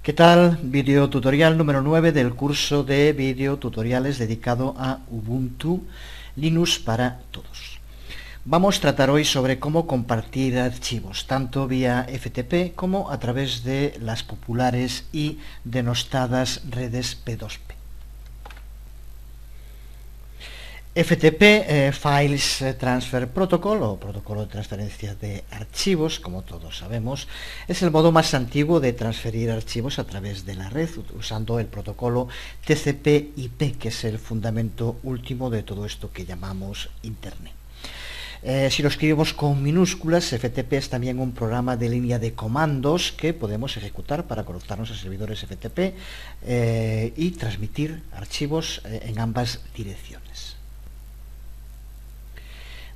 ¿Qué tal? Video tutorial número 9 del curso de videotutoriales dedicado a Ubuntu Linux para todos. Vamos a tratar hoy sobre cómo compartir archivos, tanto vía FTP como a través de las populares y denostadas redes P2P. FTP, Files Transfer Protocol, o protocolo de transferencia de archivos, como todos sabemos, es el modo más antiguo de transferir archivos a través de la red, usando el protocolo TCP/IP, que es el fundamento último de todo esto que llamamos Internet. Si lo escribimos con minúsculas, FTP es también un programa de línea de comandos que podemos ejecutar para conectarnos a servidores FTP y transmitir archivos en ambas direcciones.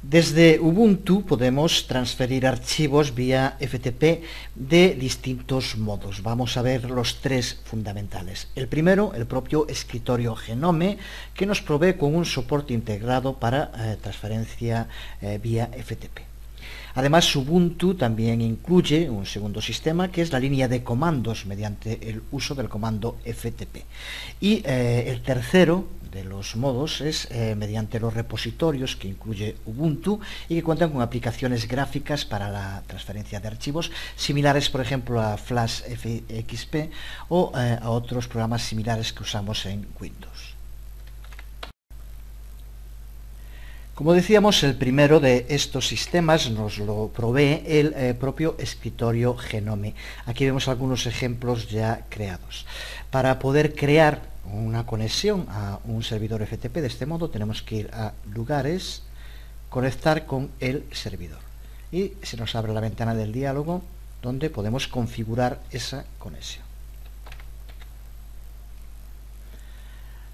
Desde Ubuntu podemos transferir archivos vía FTP de distintos modos. Vamos a ver los tres fundamentales. El primero, el propio escritorio Genome, que nos provee con un soporte integrado para transferencia vía FTP. Además, Ubuntu también incluye un segundo sistema, que es la línea de comandos mediante el uso del comando FTP. Y el tercero de los modos es mediante los repositorios que incluye Ubuntu y que cuentan con aplicaciones gráficas para la transferencia de archivos similares, por ejemplo, a Flash FXP o a otros programas similares que usamos en Windows. Como decíamos, el primero de estos sistemas nos lo provee el propio escritorio Genome. Aquí vemos algunos ejemplos ya creados. Para poder crear una conexión a un servidor FTP de este modo, tenemos que ir a Lugares, Conectar con el servidor. Y se nos abre la ventana del diálogo donde podemos configurar esa conexión.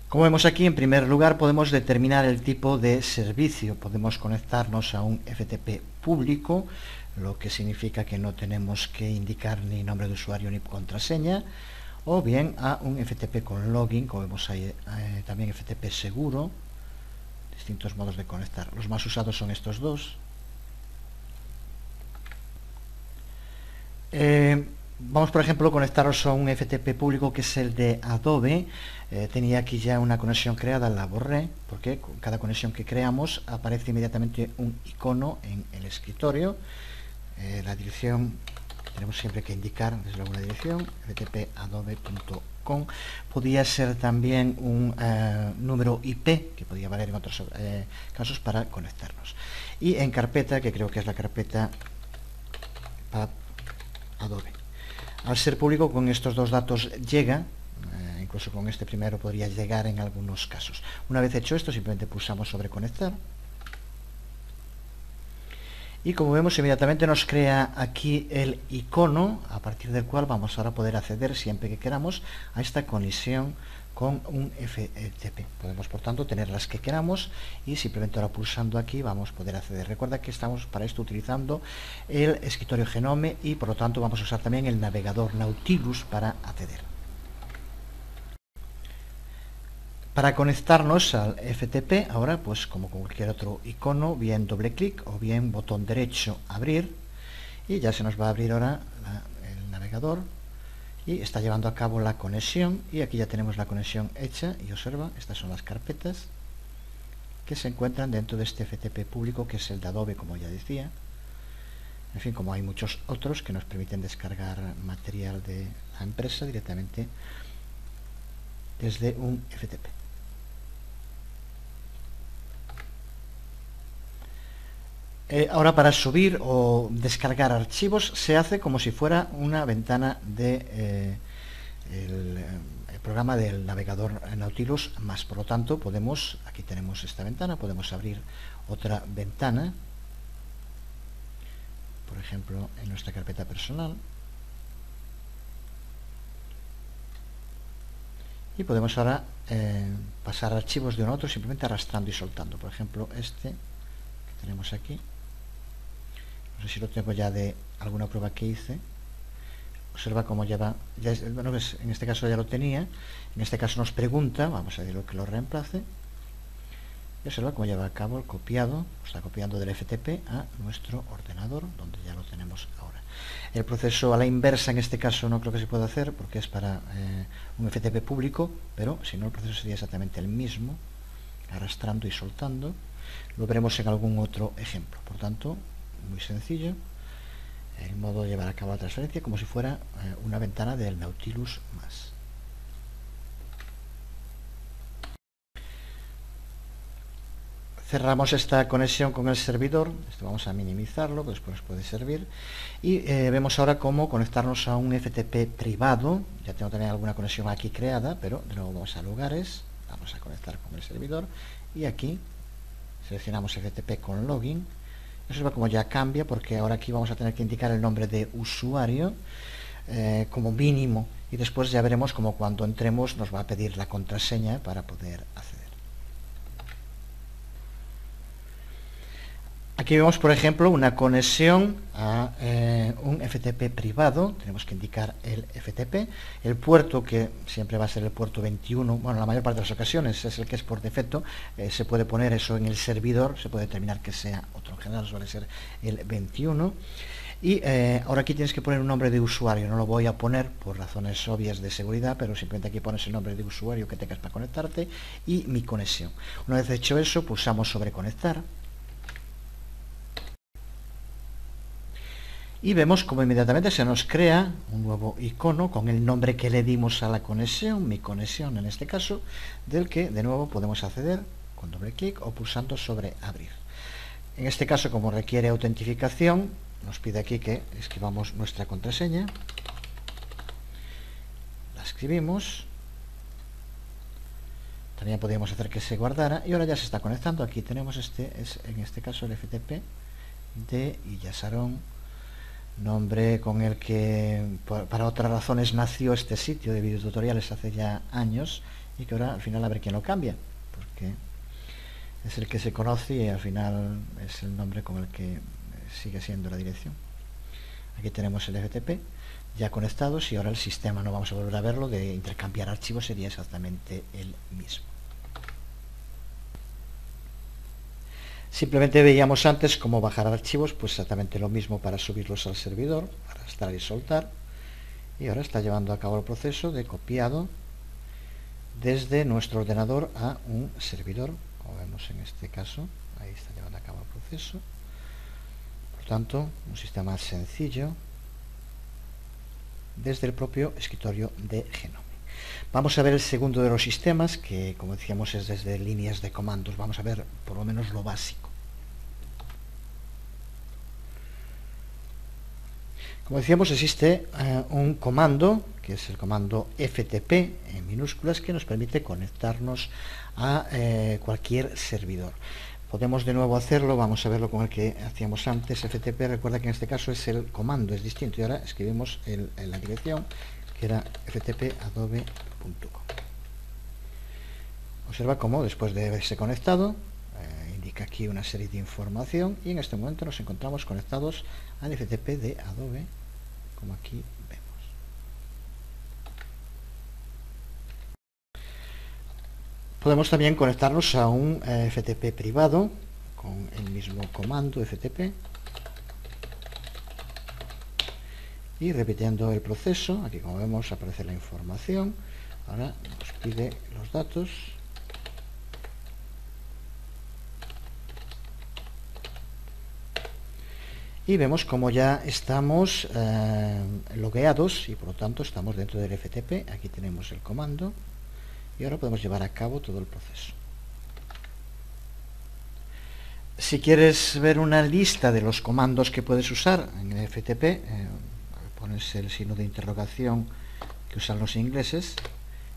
Como vemos aquí, en primer lugar podemos determinar el tipo de servicio. Podemos conectarnos a un FTP público, lo que significa que no tenemos que indicar ni nombre de usuario ni contraseña, o bien a un FTP con login, como vemos ahí, también FTP seguro. Distintos modos de conectar. Los más usados son estos dos. Vamos, por ejemplo, a conectarnos a un FTP público que es el de Adobe. Tenía aquí ya una conexión creada, la borré, porque con cada conexión que creamos aparece inmediatamente un icono en el escritorio. La dirección que tenemos siempre que indicar desde alguna dirección, ftpadobe.com. Podía ser también un número IP, que podía valer en otros casos para conectarnos. Y en carpeta, que creo que es la carpeta Adobe. Al ser público, con estos dos datos llega, incluso con este primero podría llegar en algunos casos. Una vez hecho esto, simplemente pulsamos sobre conectar. Y como vemos, inmediatamente nos crea aquí el icono, a partir del cual vamos ahora a poder acceder siempre que queramos a esta conexión con un FTP. Podemos, por tanto, tener las que queramos y simplemente ahora pulsando aquí vamos a poder acceder. Recuerda que estamos para esto utilizando el escritorio Genome y por lo tanto vamos a usar también el navegador Nautilus para acceder. Para conectarnos al FTP, ahora pues como cualquier otro icono, bien doble clic o bien botón derecho abrir, y ya se nos va a abrir ahora el navegador y está llevando a cabo la conexión, y aquí ya tenemos la conexión hecha y observa, estas son las carpetas que se encuentran dentro de este FTP público, que es el de Adobe, como ya decía. En fin, como hay muchos otros que nos permiten descargar material de la empresa directamente desde un FTP. Ahora, para subir o descargar archivos se hace como si fuera una ventana de el programa del navegador Nautilus más. Por lo tanto, podemos, aquí tenemos esta ventana, podemos abrir otra ventana, por ejemplo en nuestra carpeta personal, y podemos ahora pasar archivos de uno a otro simplemente arrastrando y soltando. Por ejemplo, este que tenemos aquí, no sé si lo tengo ya de alguna prueba que hice. Observa cómo lleva, bueno, en este caso ya lo tenía, en este caso nos pregunta, vamos a decirlo que lo reemplace, Y observa cómo lleva a cabo el copiado, está copiando del FTP a nuestro ordenador, donde ya lo tenemos ahora. El proceso a la inversa en este caso no creo que se pueda hacer porque es para un FTP público, pero si no el proceso sería exactamente el mismo, arrastrando y soltando. Lo veremos en algún otro ejemplo. Por tanto, muy sencillo el modo de llevar a cabo la transferencia como si fuera una ventana del Nautilus más. Cerramos esta conexión con el servidor. Esto vamos a minimizarlo, que después nos puede servir. Y vemos ahora cómo conectarnos a un FTP privado. Ya tengo también alguna conexión aquí creada, pero de nuevo vamos a lugares, vamos a conectar con el servidor y aquí seleccionamos FTP con login. Observa cómo ya cambia, porque ahora aquí vamos a tener que indicar el nombre de usuario como mínimo, y después ya veremos como cuando entremos nos va a pedir la contraseña para poder acceder. Aquí vemos, por ejemplo, una conexión a un FTP privado. Tenemos que indicar el FTP. El puerto, que siempre va a ser el puerto 21, bueno, la mayor parte de las ocasiones es el que es por defecto. Se puede poner eso en el servidor, se puede determinar que sea otro. En general suele ser el 21. Y ahora aquí tienes que poner un nombre de usuario. No lo voy a poner por razones obvias de seguridad, pero simplemente aquí pones el nombre de usuario que tengas para conectarte y mi conexión. Una vez hecho eso, pulsamos sobre conectar. Y vemos como inmediatamente se nos crea un nuevo icono con el nombre que le dimos a la conexión, mi conexión en este caso, del que de nuevo podemos acceder con doble clic o pulsando sobre abrir. En este caso, como requiere autentificación, nos pide aquí que escribamos nuestra contraseña. La escribimos. También podríamos hacer que se guardara y ahora ya se está conectando. Aquí tenemos en este caso el FTP de Illasarón, nombre con el que para otras razones nació este sitio de videotutoriales hace ya años, y que ahora al final a ver quién lo cambia, porque es el que se conoce y al final es el nombre con el que sigue siendo la dirección. Aquí tenemos el FTP ya conectados y ahora el sistema, no vamos a volver a verlo, de intercambiar archivos sería exactamente el mismo. Simplemente veíamos antes cómo bajar archivos, pues exactamente lo mismo para subirlos al servidor, arrastrar y soltar. Y ahora está llevando a cabo el proceso de copiado desde nuestro ordenador a un servidor, como vemos en este caso. Ahí está llevando a cabo el proceso. Por tanto, un sistema sencillo desde el propio escritorio de Genome. Vamos a ver el segundo de los sistemas, que como decíamos es desde líneas de comandos. Vamos a ver por lo menos lo básico. Como decíamos, existe un comando, que es el comando FTP en minúsculas, que nos permite conectarnos a cualquier servidor. Podemos de nuevo hacerlo, vamos a verlo con el que hacíamos antes, FTP. Recuerda que en este caso es el comando, es distinto, y ahora escribimos la dirección, que era ftp.adobe.com. Observa cómo después de haberse conectado, indica aquí una serie de información, y en este momento nos encontramos conectados al FTP de Adobe, como aquí vemos. Podemos también conectarnos a un FTP privado con el mismo comando FTP y repitiendo el proceso. Aquí, como vemos, aparece la información. Ahora nos pide los datos. Y vemos como ya estamos logueados y por lo tanto estamos dentro del FTP. Aquí tenemos el comando y ahora podemos llevar a cabo todo el proceso. Si quieres ver una lista de los comandos que puedes usar en el FTP, pones el signo de interrogación que usan los ingleses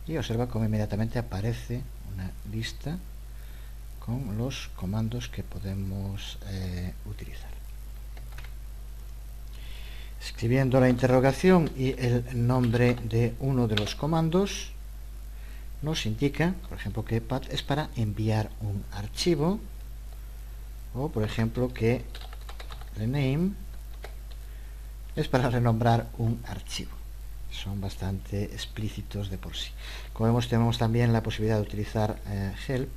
y observa cómo inmediatamente aparece una lista con los comandos que podemos utilizar. Escribiendo la interrogación y el nombre de uno de los comandos, nos indica, por ejemplo, que path es para enviar un archivo, o por ejemplo que rename es para renombrar un archivo. Son bastante explícitos de por sí. Como vemos, tenemos también la posibilidad de utilizar help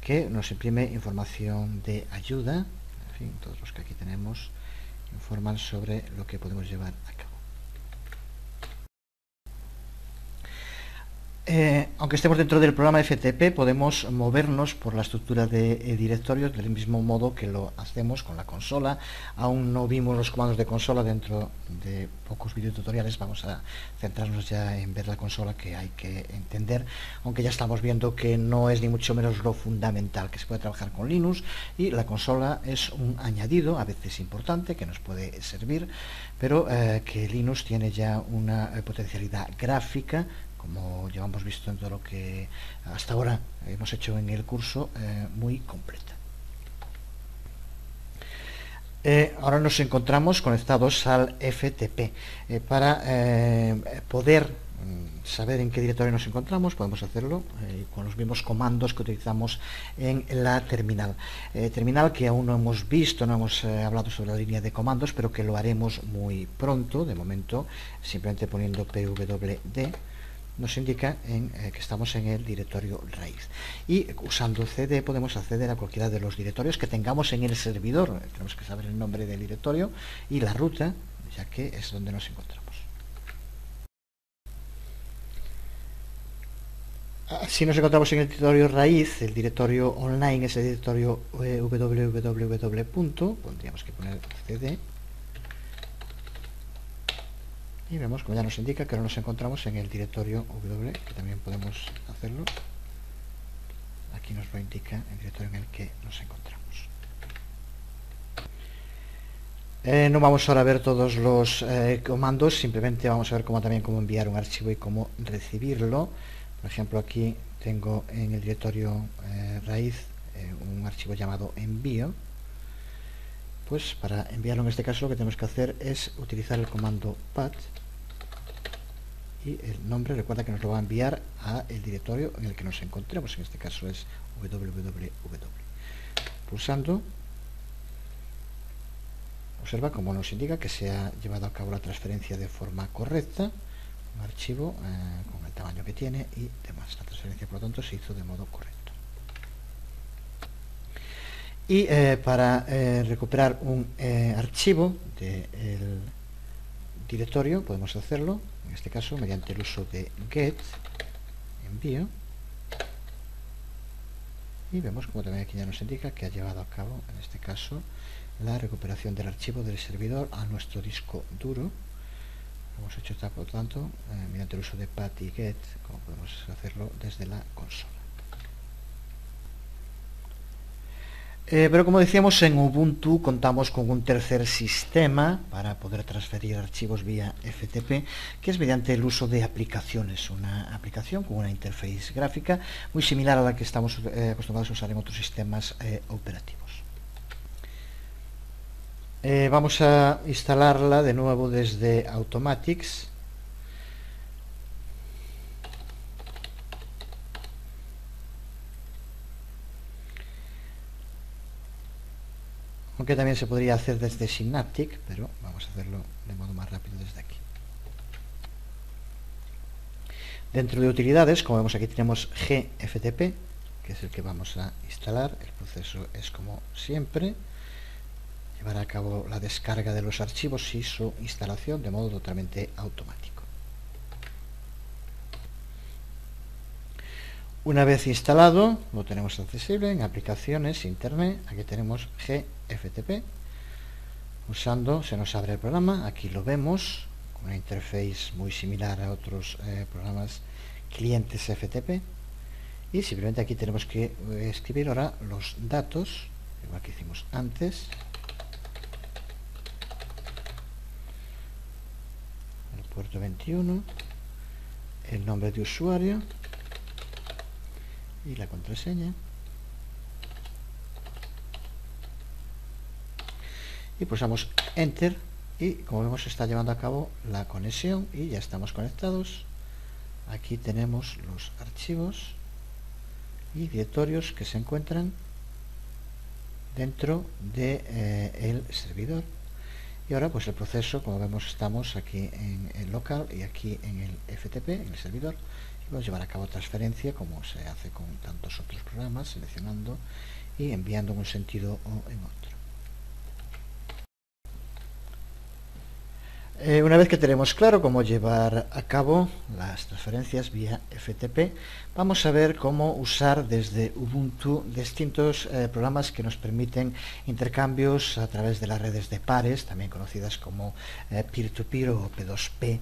que nos imprime información de ayuda. En fin, todos los que aquí tenemos informan sobre lo que podemos llevar a cabo. Aunque estemos dentro del programa FTP, podemos movernos por la estructura de directorios del mismo modo que lo hacemos con la consola. Aún no vimos los comandos de consola. Dentro de pocos videotutoriales vamos a centrarnos ya en ver la consola, que hay que entender, aunque ya estamos viendo que no es ni mucho menos lo fundamental, que se puede trabajar con Linux, y la consola es un añadido, a veces importante, que nos puede servir, pero que Linux tiene ya una potencialidad gráfica, como ya hemos visto en todo lo que hasta ahora hemos hecho en el curso, muy completa. Ahora nos encontramos conectados al FTP. Para poder saber en qué directorio nos encontramos, podemos hacerlo con los mismos comandos que utilizamos en la terminal. Terminal que aún no hemos visto, no hemos hablado sobre la línea de comandos, pero que lo haremos muy pronto. De momento, simplemente poniendo pwd nos indica que estamos en el directorio raíz, y usando cd podemos acceder a cualquiera de los directorios que tengamos en el servidor. Tenemos que saber el nombre del directorio y la ruta, ya que es donde nos encontramos. Si nos encontramos en el directorio raíz, el directorio online es el directorio www. Pondríamos que poner cd. Y vemos, como ya nos indica, que ahora nos encontramos en el directorio W, que también podemos hacerlo. Aquí nos lo indica el directorio en el que nos encontramos. No vamos ahora a ver todos los comandos, simplemente vamos a ver también cómo enviar un archivo y cómo recibirlo. Por ejemplo, aquí tengo en el directorio raíz un archivo llamado envío. Pues para enviarlo en este caso lo que tenemos que hacer es utilizar el comando pat, y el nombre, recuerda que nos lo va a enviar a el directorio en el que nos encontremos. En este caso es www. Pulsando, observa cómo nos indica que se ha llevado a cabo la transferencia de forma correcta, un archivo con el tamaño que tiene y demás. La transferencia, por lo tanto, se hizo de modo correcto. Y para recuperar un archivo del directorio podemos hacerlo, en este caso mediante el uso de get, envío, y vemos como también aquí ya nos indica que ha llevado a cabo, en este caso, la recuperación del archivo del servidor a nuestro disco duro. Hemos hecho esto, por lo tanto, mediante el uso de pat y get, como podemos hacerlo desde la consola. Pero como decíamos, en Ubuntu contamos con un tercer sistema para poder transferir archivos vía FTP, que es mediante el uso de aplicaciones. Una aplicación con una interfaz gráfica muy similar a la que estamos acostumbrados a usar en otros sistemas operativos. Vamos a instalarla de nuevo desde Automatics. Aunque también se podría hacer desde Synaptic, pero vamos a hacerlo de modo más rápido desde aquí. Dentro de utilidades, como vemos aquí tenemos GFTP, que es el que vamos a instalar. El proceso es como siempre, llevar a cabo la descarga de los archivos y su instalación de modo totalmente automático. Una vez instalado, lo tenemos accesible en aplicaciones, internet. Aquí tenemos GFTP. Usando, se nos abre el programa. Aquí lo vemos, con una interface muy similar a otros programas clientes FTP. Y simplemente aquí tenemos que escribir ahora los datos, igual que hicimos antes. El puerto 21, el nombre de usuario y la contraseña, y pulsamos Enter, y como vemos se está llevando a cabo la conexión y ya estamos conectados. Aquí tenemos los archivos y directorios que se encuentran dentro de el servidor. Y ahora pues el proceso, como vemos, estamos aquí en el local y aquí en el FTP, en el servidor, Luego llevar a cabo transferencia, como se hace con tantos otros programas, seleccionando y enviando en un sentido o en otro. Una vez que tenemos claro cómo llevar a cabo las transferencias vía FTP, vamos a ver cómo usar desde Ubuntu distintos programas que nos permiten intercambios a través de las redes de pares, también conocidas como peer-to-peer o P2P,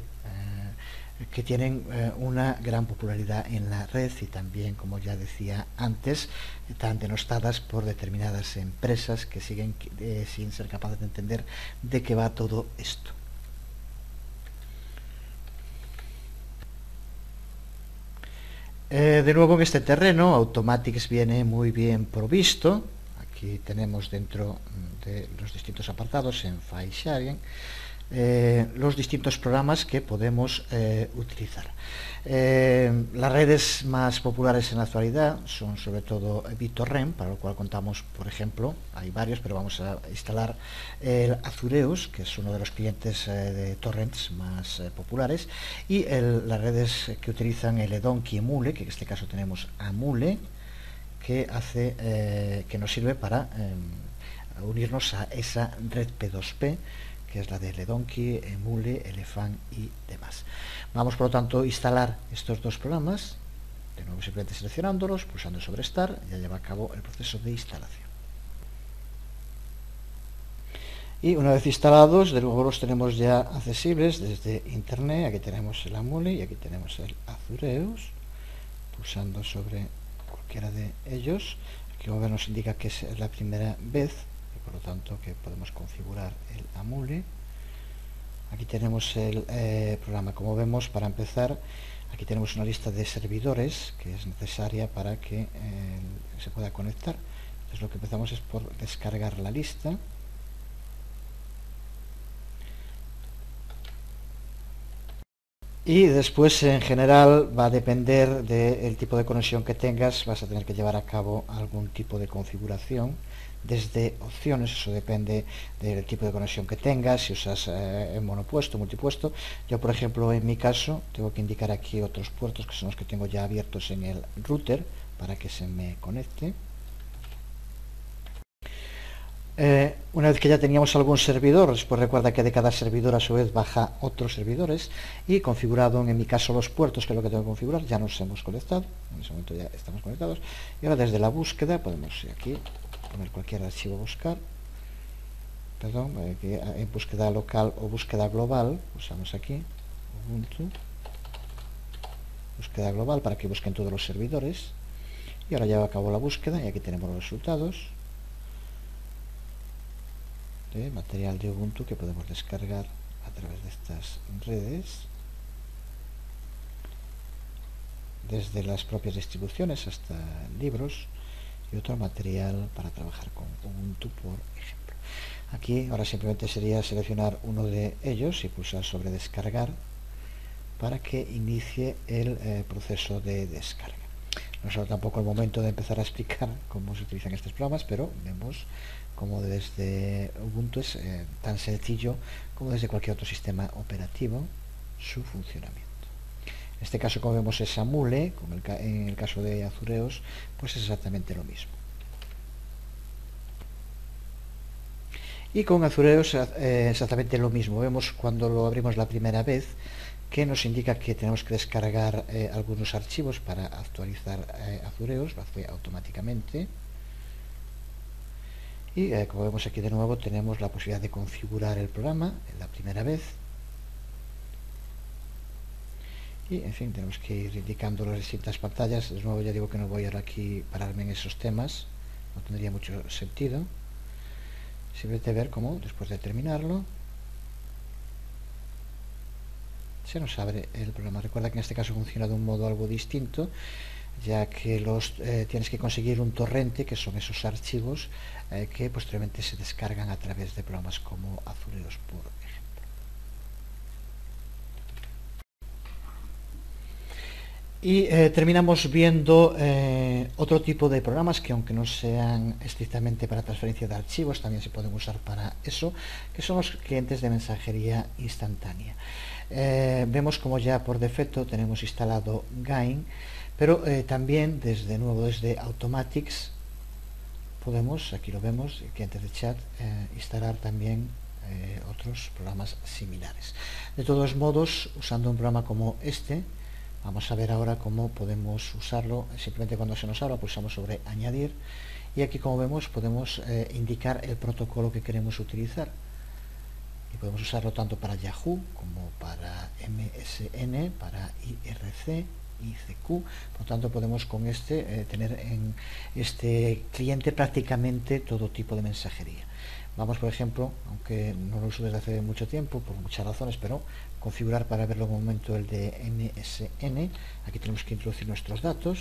que tienen una gran popularidad en la red y también, como ya decía antes, están denostadas por determinadas empresas que siguen sin ser capaces de entender de qué va todo esto. De nuevo en este terreno, Automatics viene muy bien provisto. Aquí tenemos dentro de los distintos apartados en File Sharing los distintos programas que podemos utilizar. Las redes más populares en la actualidad son sobre todo BitTorrent, para lo cual contamos, por ejemplo, hay varios, pero vamos a instalar el Azureus, que es uno de los clientes de torrents más populares, y las redes que utilizan el Edonkey Emule, que en este caso tenemos Amule, que nos sirve para unirnos a esa red P2P, que es la de Ledonki, Emule, Elephant y demás. Vamos, por lo tanto, a instalar estos dos programas, de nuevo simplemente seleccionándolos, pulsando sobre Start, ya lleva a cabo el proceso de instalación. Y una vez instalados, de nuevo los tenemos ya accesibles desde Internet. Aquí tenemos el Amule y aquí tenemos el Azureus, pulsando sobre cualquiera de ellos. Aquí, como ven, nos indica que es la primera vez, por lo tanto que podemos configurar el Amule. Aquí tenemos el programa. Como vemos, para empezar, aquí tenemos una lista de servidores que es necesaria para que se pueda conectar. Entonces lo que empezamos es por descargar la lista. Y después, en general, va a depender del tipo de conexión que tengas, vas a tener que llevar a cabo algún tipo de configuración desde opciones. Eso depende del tipo de conexión que tengas, si usas monopuesto, multipuesto. Yo, por ejemplo, en mi caso, tengo que indicar aquí otros puertos que son los que tengo ya abiertos en el router para que se me conecte. Una vez que ya teníamos algún servidor, después recuerda que de cada servidor a su vez baja otros servidores, y configurado en mi caso los puertos, que es lo que tengo que configurar, ya nos hemos conectado. En ese momento ya estamos conectados, y ahora desde la búsqueda podemos aquí poner cualquier archivo buscar, en búsqueda local o búsqueda global, usamos aquí Ubuntu, búsqueda global, para que busquen todos los servidores. Y ahora ya acabó la búsqueda y aquí tenemos los resultados de material de Ubuntu que podemos descargar a través de estas redes, desde las propias distribuciones hasta libros y otro material para trabajar con Ubuntu, por ejemplo. Aquí ahora simplemente sería seleccionar uno de ellos y pulsar sobre descargar para que inicie el proceso de descarga. No es tampoco el momento de empezar a explicar cómo se utilizan estos programas, pero vemos como desde Ubuntu es tan sencillo como desde cualquier otro sistema operativo su funcionamiento. En este caso, como vemos, es Amule, como en el caso de Azureus, pues es exactamente lo mismo. Y con Azureus exactamente lo mismo. Vemos cuando lo abrimos la primera vez que nos indica que tenemos que descargar algunos archivos para actualizar Azureus, lo hace automáticamente. Y como vemos aquí de nuevo, tenemos la posibilidad de configurar el programa la primera vez. Y en fin, tenemos que ir indicando las distintas pantallas. De nuevo, ya digo que no voy ahora aquí a pararme en esos temas, no tendría mucho sentido. Simplemente ver cómo, después de terminarlo, se nos abre el programa. Recuerda que en este caso funciona de un modo algo distinto, ya que tienes que conseguir un torrente, que son esos archivos que posteriormente se descargan a través de programas como Azureus, por ejemplo. Y terminamos viendo otro tipo de programas que, aunque no sean estrictamente para transferencia de archivos, también se pueden usar para eso, que son los clientes de mensajería instantánea. Vemos como ya por defecto tenemos instalado Gain, pero también desde Automatics podemos, aquí lo vemos, clientes de chat, instalar también otros programas similares. De todos modos, usando un programa como este, vamos a ver ahora cómo podemos usarlo. Simplemente cuando se nos abra pulsamos sobre añadir y aquí, como vemos, podemos indicar el protocolo que queremos utilizar y podemos usarlo tanto para Yahoo como para MSN, para IRC, ICQ. Por lo tanto, podemos con este tener en este cliente prácticamente todo tipo de mensajería. Vamos, por ejemplo, aunque no lo uso desde hace mucho tiempo por muchas razones, pero configurar para verlo en un momento el de MSN. Aquí tenemos que introducir nuestros datos.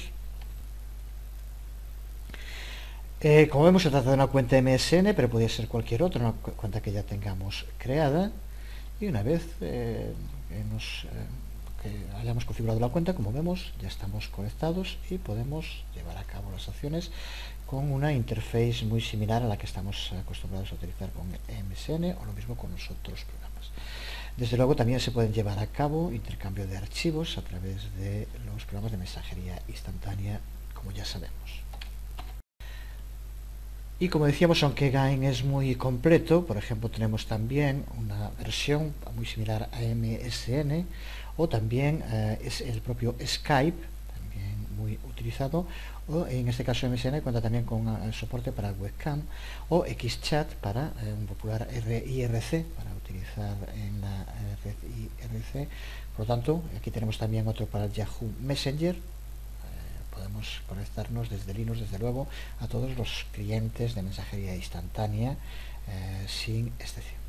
Como vemos, se trata de una cuenta MSN, pero podría ser cualquier otra, una cuenta que ya tengamos creada. Y una vez que hayamos configurado la cuenta, como vemos, ya estamos conectados y podemos llevar a cabo las acciones con una interface muy similar a la que estamos acostumbrados a utilizar con MSN o lo mismo con los otros programas. Desde luego también se pueden llevar a cabo intercambio de archivos a través de los programas de mensajería instantánea, como ya sabemos. Y como decíamos, aunque Gain es muy completo, por ejemplo, tenemos también una versión muy similar a MSN, o también es el propio Skype, también muy utilizado, o en este caso MSN cuenta también con el soporte para webcam, o XChat para un popular IRC, para utilizar en la red IRC. Por lo tanto, aquí tenemos también otro para Yahoo Messenger. Podemos conectarnos desde Linux, desde luego, a todos los clientes de mensajería instantánea sin excepción.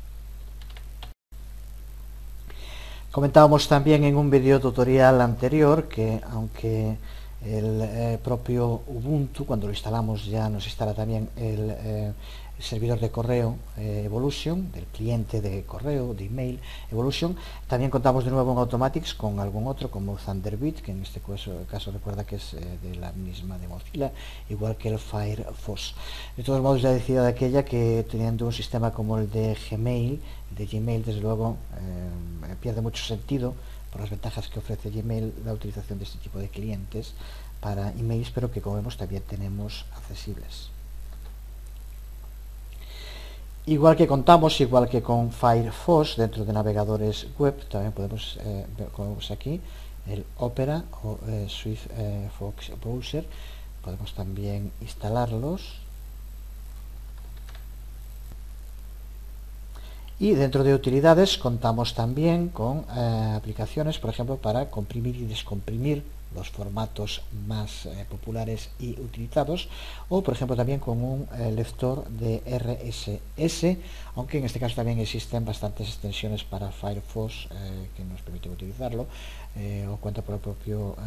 Comentábamos también en un video tutorial anterior que, aunque el propio Ubuntu, cuando lo instalamos, ya nos instala también el servidor de correo Evolution, del cliente de correo, de email Evolution, también contamos de nuevo en Automatics con algún otro como Thunderbird, que en este caso recuerda que es de la misma de Mozilla, igual que el Firefox. De todos modos, ya decía de aquella que teniendo un sistema como el de Gmail, desde luego pierde mucho sentido por las ventajas que ofrece Gmail la utilización de este tipo de clientes para emails, pero que, como vemos, también tenemos accesibles. Igual que con Firefox, dentro de navegadores web, también podemos ver, como vemos aquí, el Opera o Swift Browser. Podemos también instalarlos. Y dentro de utilidades contamos también con aplicaciones, por ejemplo, para comprimir y descomprimir los formatos más populares y utilizados, o por ejemplo también con un lector de RSS, aunque en este caso también existen bastantes extensiones para Firefox que nos permiten utilizarlo, o cuenta por el propio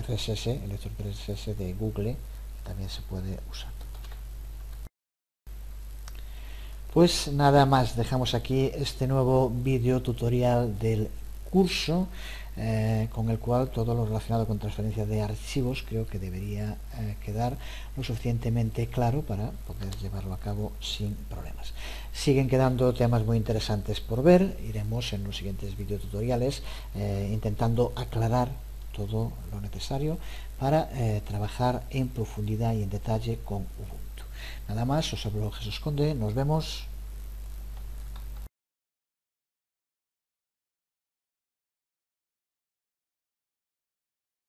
RSS, el lector de RSS de Google, que también se puede usar. Pues nada más, dejamos aquí este nuevo vídeo tutorial del curso con el cual todo lo relacionado con transferencia de archivos creo que debería quedar lo suficientemente claro para poder llevarlo a cabo sin problemas. Siguen quedando temas muy interesantes por ver, iremos en los siguientes videotutoriales intentando aclarar todo lo necesario para trabajar en profundidad y en detalle con Ubuntu. Nada más, os habló Jesús Conde, nos vemos.